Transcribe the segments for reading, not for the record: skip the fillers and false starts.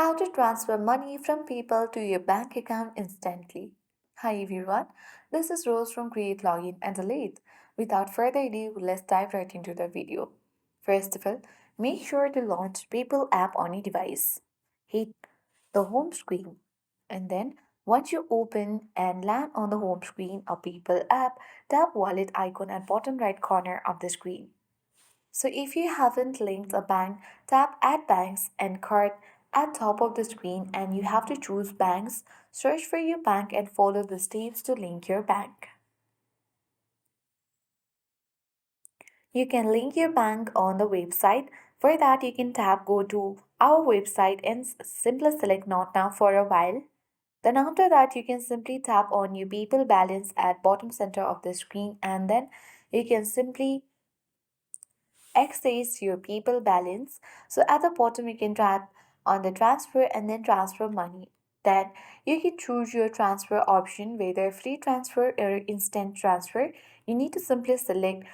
How to transfer money from people to your bank account instantly. Hi everyone, this is Rose from Create Login and Delete. Without further ado, let's dive right into the video. First of all, make sure to launch PayPal app on your device. Hit the home screen and then once you open and land on the home screen of PayPal app, tap wallet icon at bottom right corner of the screen. So if you haven't linked a bank, tap Add Banks and Card at top of the screen and you have to choose banks. Search for your bank and follow the steps to link your bank. You can link your bank on the website. For that, you can tap Go to our website and simply select Not Now for a while. Then after that, you can simply tap on your PayPal balance at bottom center of the screen and then you can simply access your PayPal balance. So at the bottom, you can tap on the transfer and then transfer money. Then you can choose your transfer option, whether free transfer or instant transfer. You need to simply select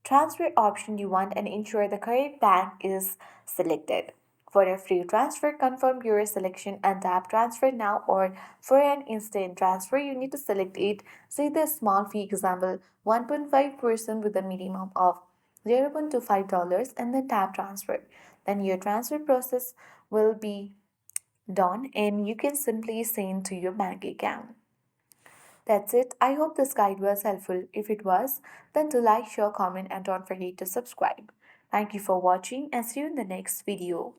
transfer option you want and ensure the correct bank is selected. For a free transfer, confirm your selection and tap transfer now, or for an instant transfer, you need to select it. Say the small fee example 1.5% with a minimum of $0.25 and then tap transfer. Then your transfer process will be done and you can simply send to your bank account. That's it. I hope this guide was helpful. If it was, then do like, share, comment, and don't forget to subscribe. Thank you for watching and see you in the next video.